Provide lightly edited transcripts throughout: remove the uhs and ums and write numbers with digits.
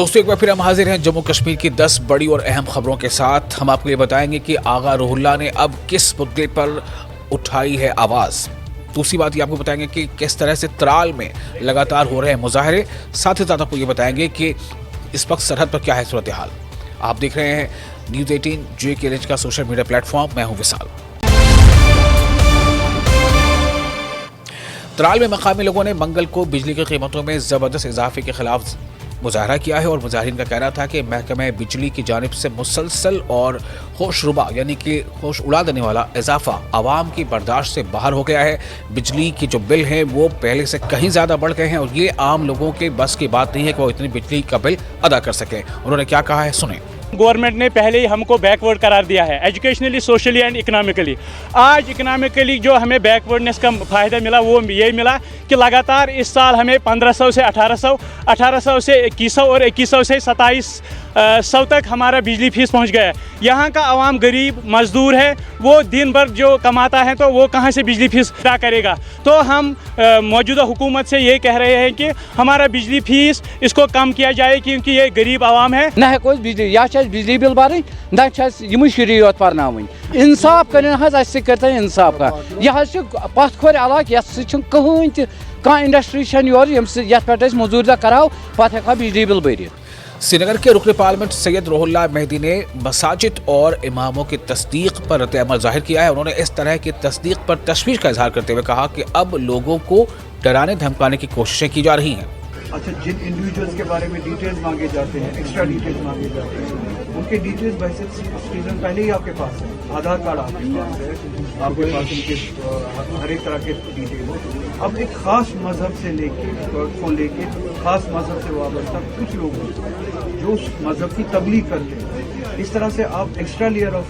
दोस्तों एक बार फिर हम हाजिर हैं जम्मू कश्मीर की 10 बड़ी और अहम खबरों के साथ। हम आपको ये बताएंगे कि आगा रुहुल्लाह ने अब किस मुद्दे पर उठाई है आवाज़। दूसरी बात ये आपको बताएंगे कि किस तरह से त्राल में लगातार हो रहे हैं मुजाहरे। साथ ही साथ आपको ये बताएंगे कि इस वक्त सरहद पर क्या है सूरत हाल। आप देख रहे हैं न्यूज़ 18 JKLH का सोशल मीडिया प्लेटफॉर्म। मैं हूँ विशाल। त्राल में मकामी लोगों ने मंगल को बिजली की कीमतों में ज़बरदस्त इजाफे के खिलाफ मुजाहरा किया है और मुजाहिरीन का कहना था कि महकमे बिजली की जानिब से मुसलसल और होशरुबा यानी कि होश उड़ा देने वाला इजाफा आवाम की बर्दाश्त से बाहर हो गया है। बिजली के जो बिल हैं वो पहले से कहीं ज़्यादा बढ़ गए हैं और ये आम लोगों के बस की बात नहीं है कि वो इतनी बिजली का बिल अदा कर सकें। उन्होंने क्या कहा है सुने। गवर्नमेंट ने पहले ही हमको बैकवर्ड करार दिया है एजुकेशनली, सोशली एंड इकोनॉमिकली। आज इकोनॉमिकली जो हमें बैकवर्डनेस का फ़ायदा मिला वो ये मिला कि लगातार इस साल हमें 1500 से 1800, 1800 से 2100 और 2100 से 2700 तक हमारा बिजली फीस पहुंच गया है। यहाँ का आवाम गरीब मजदूर है, वो दिन भर जो कमाता है तो वो कहाँ से बिजली फीस अदा करेगा। तो हम मौजूदा हुकूमत से ये कह रहे हैं कि हमारा बिजली फीस इसको कम किया जाए क्योंकि ये गरीब आवाम है। ना हेको बिजली या बिजली बिल भर ना शुरू योत पर्न इंसाफ कर इंसाफ का यह पथ खोर इलाक ये कहें कह इंडस्ट्री ये पे मजूर कराओ पे हेका बिजली बिल भर। श्रीनगर के रुकन पार्लियामेंट सैयद रुहुल्लाह मेहदी ने मसाजिद और इमामों की तस्दीक पर रद्द-ए-अमल जाहिर किया है। उन्होंने इस तरह की तस्दीक पर तशवीश का इजहार करते हुए कहा कि अब लोगों को डराने धमकाने की कोशिशें की जा रही हैं। अच्छा, जिन इंडिविजुअल्स के बारे में डिटेल्स मांगे जाते हैं, एक्स्ट्रा डिटेल्स मांगे जाते हैं, उनके डिटेल्स बैसिक सिटीजन पहले ही आपके पास है। आधार कार्ड आपके पास है, आपके पास उनके हर एक तरह के डिटेल है। अब एक खास मजहब से लेके खास मजहब से वाबस्ता कुछ लोग जो उस मजहब की तबलीग करते हैं, इस तरह से आप एक्स्ट्रा लेयर ऑफ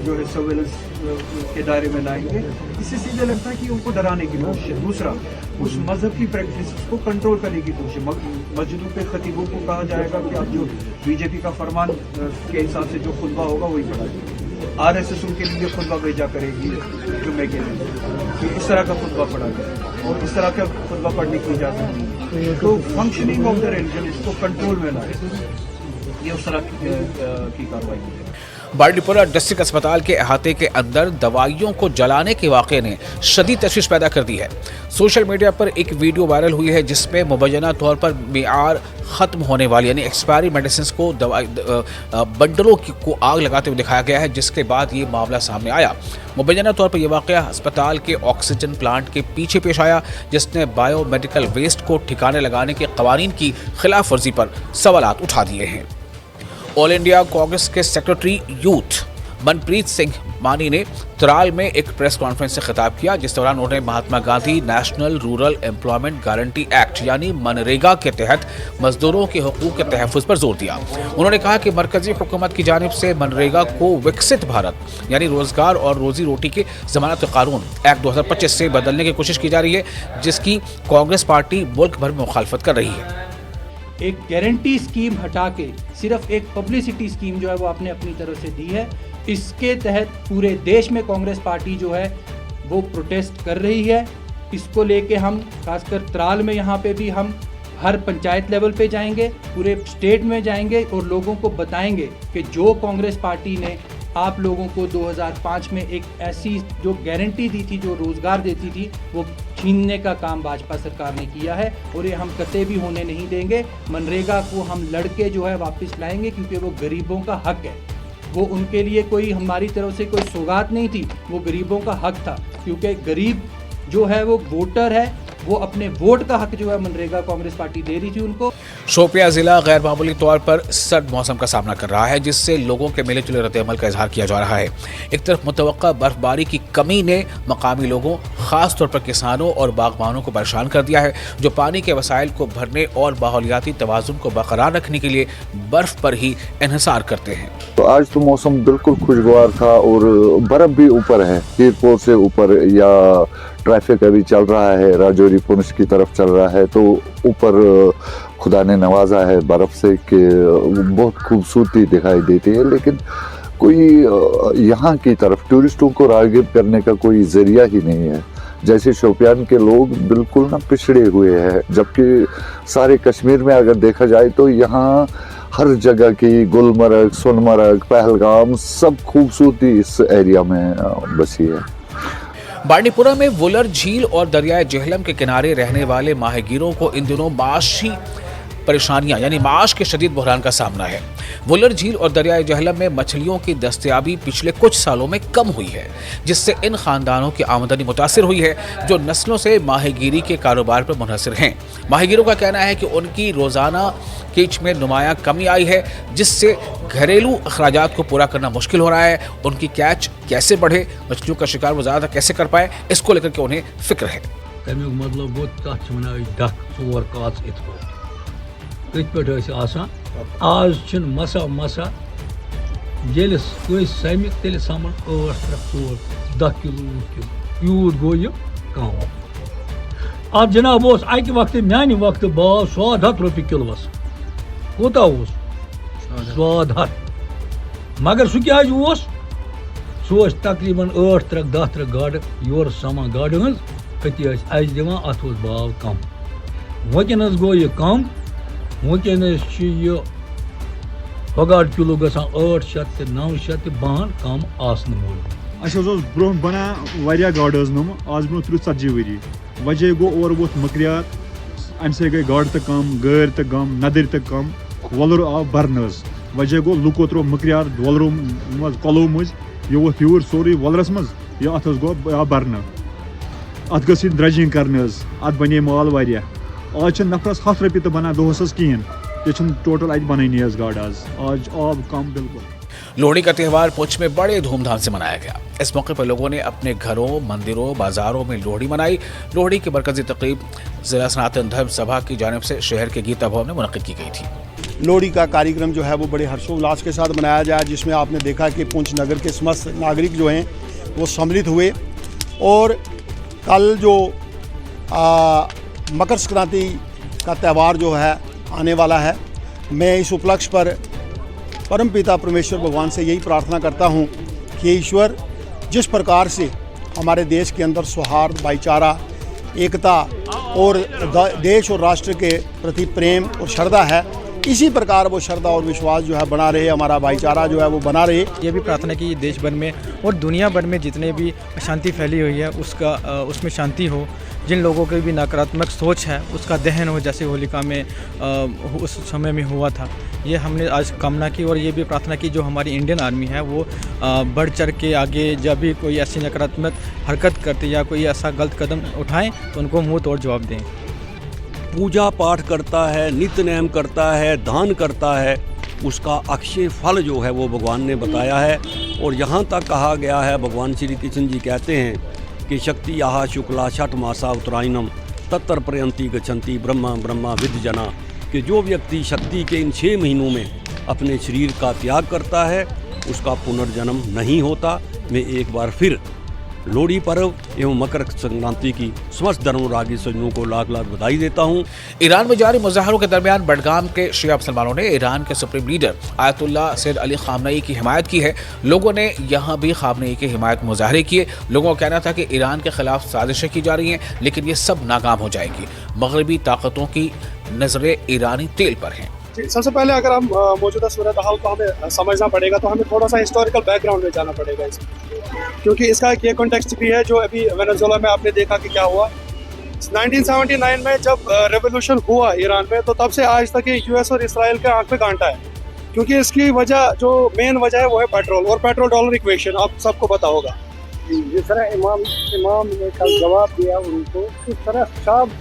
जो है सर्वेलेंस के दायरे में लाएंगे। इससे सीधे लगता है कि उनको डराने की कोशिश है। दूसरा, उस मजहब की प्रैक्टिस को कंट्रोल करने की कोशिश। मस्जिदों पे खतीबों को कहा जाएगा कि आप जो बीजेपी का फरमान के हिसाब से जो खुतबा होगा वही पढ़ाइए। RSS उनके लिए खुतबा भेजा करेगी जुम्मे के लिए कि इस तरह का खुतबा पढ़ा जाए और इस तरह का खुतबा पढ़ने की इजाजत नहीं है। तो फंक्शनिंग ऑफ द रिलीजन इसको कंट्रोल में लाए, ये उस तरह की कार्रवाई है। बांडीपुरा डिस्ट्रिक्ट अस्पताल के अहाते के अंदर दवाइयों को जलाने के वाक़े ने शदीद तशवीश पैदा कर दी है। सोशल मीडिया पर एक वीडियो वायरल हुई है जिसमें मुबैना तौर पर मियार ख़त्म होने वाली यानी एक्सपायरी मेडिसिन को बंडलों को आग लगाते हुए दिखाया गया है, जिसके बाद ये मामला सामने आया। मुबैना तौर पर यह वाक़या अस्पताल के ऑक्सीजन प्लांट के पीछे पेश आया, जिसने बायोमेडिकल वेस्ट को ठिकाने लगाने के कवानीन की खिलाफ वर्जी पर सवालात उठा दिए हैं। ऑल इंडिया कांग्रेस के सेक्रेटरी यूथ मनप्रीत सिंह मानी ने त्राल में एक प्रेस कॉन्फ्रेंस से खिताब किया, जिस दौरान उन्होंने Mahatma Gandhi national rural employment guarantee act यानी मनरेगा के तहत मजदूरों के हुकूक के तहफ़्फ़ुज़ पर जोर दिया। उन्होंने कहा कि मरकजी हुकूमत की जानिब से मनरेगा को विकसित भारत यानी रोजगार और रोजी रोटी के ज़मानत कानून एक्ट 2025 से बदलने की कोशिश की जा रही है, जिसकी कांग्रेस पार्टी मुल्क भर में मुखालफत कर रही है। एक गारंटी स्कीम हटा के सिर्फ एक पब्लिसिटी स्कीम जो है वो आपने अपनी तरफ से दी है। इसके तहत पूरे देश में कांग्रेस पार्टी जो है वो प्रोटेस्ट कर रही है। इसको लेके हम खासकर त्राल में यहाँ पे भी हम हर पंचायत लेवल पे जाएंगे, पूरे स्टेट में जाएंगे और लोगों को बताएंगे कि जो कांग्रेस पार्टी ने आप लोगों को 2005 में एक ऐसी जो गारंटी दी थी, जो रोज़गार देती थी, वो छीनने का काम भाजपा सरकार ने किया है और ये हम कतई भी होने नहीं देंगे। मनरेगा को हम लड़के जो है वापस लाएंगे क्योंकि वो गरीबों का हक है। वो उनके लिए कोई हमारी तरफ से कोई सौगात नहीं थी, वो गरीबों का हक था क्योंकि गरीब जो है वो वोटर है, वो अपने वोट का हक जो है मनरेगा कांग्रेस पार्टी दे रही थी उनको। शोपियां जिला गैर मामूली तौर पर सर्द मौसम का सामना कर रहा है, जिससे लोगों के मिले जुले रद्द-ए-अमल का इजहार किया जा रहा है। एक तरफ मुतवक्का बर्फबारी की कमी ने मकामी लोगों, खास तौर पर किसानों और बागबानों को परेशान कर दिया है, जो पानी के वसाइल को भरने और माहौलियाती तवाज़ुन को बरकरार रखने के लिए बर्फ पर ही इन्हिसार करते हैं। तो आज तो मौसम बिल्कुल खुशगवार था और बर्फ भी ऊपर है, एयरपोर्ट से ऊपर या ट्रैफिक अभी चल रहा है, राजौरी पुंछ की तरफ चल रहा है, तो ऊपर खुदा ने नवाजा है बर्फ से कि बहुत खूबसूरती दिखाई देती है। लेकिन कोई यहाँ की तरफ टूरिस्टों को राग़िब करने का कोई ज़रिया ही नहीं है। जैसे शोपियान के लोग बिल्कुल ना पिछड़े हुए हैं, जबकि सारे कश्मीर में अगर देखा जाए तो यहाँ हर जगह की गुलमर्ग, सोनमर्ग, पहलगाम सब खूबसूरती इस एरिया में बसी है। बांडीपुरा में वुलर झील और दरियाए जेहलम के किनारे रहने वाले माहीगीरों को इन दिनों माशी परेशानियां यानी माश के शदीद बहरान का सामना है। वुलर झील और दरियाए जेहलम में मछलियों की दस्तयाबी पिछले कुछ सालों में कम हुई है, जिससे इन खानदानों की आमदनी मुतासिर हुई है जो नस्लों से माहीगीरी के कारोबार पर मुनहसर हैं। माहीगीरों का कहना है कि उनकी रोजाना कैच में नुमायां कमी आई है, जिससे घरेलू अखराजात को पूरा करना मुश्किल हो रहा है। उनकी कैच कैसे बढ़े, मछलियों का शिकार वो ज़्यादा कैसे कर पाए, इसको लेकर के उन्हें फिक्र है। मतलब आज मसा मसा ये समिक तेल सामान 8-10 किलो यूत गो यह कम। अब जनाब अक वक्त मान वक्त भाव 100 रुपये किलोस कोता 100, मगर सह क्या सह तकरीबन 8 ट्रक 10 ट्रक गाड़ योर सामान गाड़ हज कति दिवान अत भाव कम। वनकस गो यह कम, वनकस यह पगार किलो गसान 800 900 बहन कम आसन मूल। ब्रो बना वारिया गाड़ नम आज ब्रो 30-40 वरी वजह गो और वोत मकरियात अम से गई गाड़ तो कम, गैर तो कम, नदर तो कम, वलर आव बरन वजह गो लुको त्रो मकरियात वलरों मज कलो मज यह वोत यूर सोरे वलरस मज यह अत गो आव बरन अत गई ड्रेजिंग कर अत बने माल वारिया। आज नफरस 100 रुपये तो बना दोहस कहें ये टोटल अत बनानी गाड़ आज आब कम बिल्कुल। लोहड़ी का त्यौहार पुंछ में बड़े धूमधाम से मनाया गया। इस मौके पर लोगों ने अपने घरों, मंदिरों, बाजारों में लोहड़ी मनाई। लोहड़ी की मरकजी तकरीब जिला सनातन धर्म सभा की जानिब से शहर के गीता भवन में मुनक्किद की गई थी। लोहड़ी का कार्यक्रम जो है वो बड़े हर्षोल्लास के साथ मनाया जाए, जिसमें आपने देखा कि पुंछ नगर के समस्त नागरिक जो हैं वो सम्मिलित हुए। और कल जो मकर संक्रांति का त्यौहार जो है आने वाला है, मैं इस उपलक्ष्य पर परमपिता परमेश्वर भगवान से यही प्रार्थना करता हूँ कि ईश्वर जिस प्रकार से हमारे देश के अंदर सौहार्द, भाईचारा, एकता और देश और राष्ट्र के प्रति प्रेम और श्रद्धा है, इसी प्रकार वो श्रद्धा और विश्वास जो है बना रहे, हमारा भाईचारा जो है वो बना रहे। ये भी प्रार्थना की देश भर में और दुनिया भर में जितने भी अशांति फैली हुई है उसमें शांति हो। जिन लोगों की भी नकारात्मक सोच है उसका दहन हो, जैसे होलिका में उस समय में हुआ था। ये हमने आज कामना की और ये भी प्रार्थना की जो हमारी इंडियन आर्मी है वो बढ़ चढ़ के आगे जब भी कोई ऐसी नकारात्मक हरकत करती या कोई ऐसा गलत कदम उठाएं तो उनको मुंह तोड़ जवाब दें। पूजा पाठ करता है, नित्य नेम करता है, दान करता है, उसका अक्षय फल जो है वो भगवान ने बताया है। और यहाँ तक कहा गया है, भगवान श्री कृष्ण जी कहते हैं कि शक्ति आहा शुक्ला छठ मासा उत्तरायणम तत्तर प्रयंती गच्छन्ति ब्रह्मा ब्रह्मा विद जना, कि जो व्यक्ति शक्ति के इन 6 महीनों में अपने शरीर का त्याग करता है उसका पुनर्जन्म नहीं होता। मैं एक बार फिर लोहड़ी पर्व एवं मकर संक्रांति की समस्त धर्मरागी सज्जनों को लाख लाख बधाई देता हूँ। ईरान में जारी मुजाहरों के दरमियान बडगाम के शिया मुसलमानों ने ईरान के supreme leader Ayatollah Syed Ali Khamenei की हिमायत की है। लोगों ने यहाँ भी खामनेई की हिमायत मुजाहरे किए। लोगों का कहना था कि ईरान के खिलाफ साजिशें की जा रही हैं, लेकिन ये सब नाकाम हो जाएगी। मगरबी ताकतों की नजरें ईरानी तेल पर हैं। सबसे पहले अगर हम मौजूदा सूरत हाल को हमें समझना पड़ेगा तो हमें थोड़ा सा हिस्टोरिकल बैकग्राउंड में जाना पड़ेगा इसमें, क्योंकि इसका एक ये कॉन्टेक्स्ट भी है जो अभी वेनेजुएला में आपने देखा कि क्या हुआ 1979 में जब रेवोल्यूशन हुआ ईरान में, तो तब से आज तक ये यूएस और इसराइल के आंख में कांटा है, क्योंकि इसकी वजह जो मेन वजह है वो है पेट्रोल और पेट्रोल डॉलर इक्वेशन। आप सबको पता होगा जिस तरह इमाम ने कल जवाब दिया उनको, उस तरह सब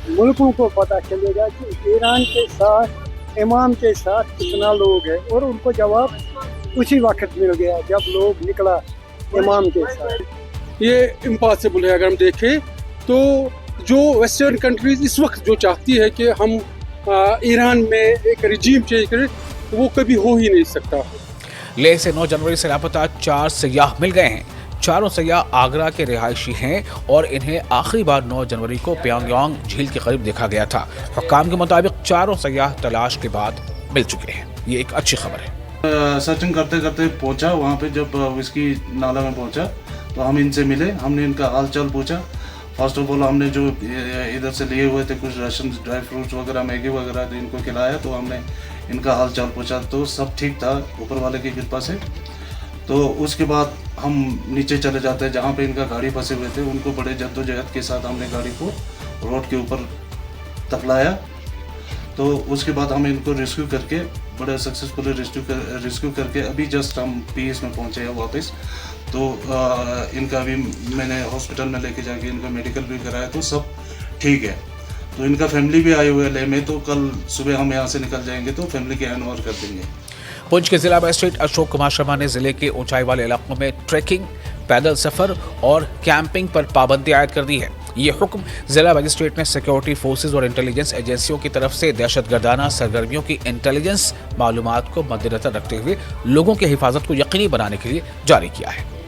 मुल्कों को पता चलेगा कि ईरान के साथ इमाम के साथ कितना लोग हैं, और उनको जवाब उसी वक्त मिल गया जब लोग निकला इमाम के साथ। ये इम्पॉसिबल है। अगर हम देखें तो जो वेस्टर्न कंट्रीज इस वक्त जो चाहती है कि हम ईरान में एक रिजीम चेंज करें, वो कभी हो ही नहीं सकता। लेह से 9 जनवरी से लापता 4 सयाह मिल गए हैं। चारों सयाह आगरा के रिहायशी हैं और इन्हें आखिरी बार 9 जनवरी को प्योंगयांग झील के करीब देखा गया था। हुक्काम के मुताबिक चारों सयाह तलाश के बाद मिल चुके हैं। ये एक अच्छी खबर है। सर्चिंग करते करते पहुंचा वहाँ पे, जब इसकी नाला में पहुंचा तो हम इनसे मिले, हमने इनका हाल चाल पूछा। फर्स्ट ऑफ ऑल हमने जो इधर से लिए हुए थे कुछ राशन, ड्राई फ्रूट्स वगैरह, मैगी वगैरह इनको खिलाया। तो हमने इनका हाल चाल पूछा तो सब ठीक था ऊपर वाले की कृपा से। तो उसके बाद हम नीचे चले जाते हैं जहाँ पे इनका गाड़ी फंसे हुए थे। उनको बड़े जद्दोजहद के साथ हमने गाड़ी को रोड के ऊपर तकलाया। तो उसके बाद हम इनको रेस्क्यू करके बड़े सक्सेसफुली रेस्क्यू करके अभी जस्ट हम पीएस में पहुँचे हैं वापस। तो इनका भी मैंने हॉस्पिटल में लेके जाके इनका मेडिकल भी कराया, तो सब ठीक है। तो इनका फैमिली भी आए हुए है लेह में, तो कल सुबह हम यहाँ से निकल जाएंगे तो फैमिली के हैंड ओवर कर देंगे। पुंछ के जिला मजिस्ट्रेट अशोक कुमार शर्मा ने जिले के ऊंचाई वाले इलाकों में ट्रैकिंग, पैदल सफर और कैंपिंग पर पाबंदी आयद कर दी है। ये हुक्म जिला मजिस्ट्रेट ने सिक्योरिटी फोर्सेज और इंटेलिजेंस एजेंसियों की तरफ से दहशतगर्दाना सरगर्मियों की इंटेलिजेंस मालूमात को मद्देनजर रखते हुए लोगों की हिफाजत को यकीनी बनाने के लिए जारी किया है।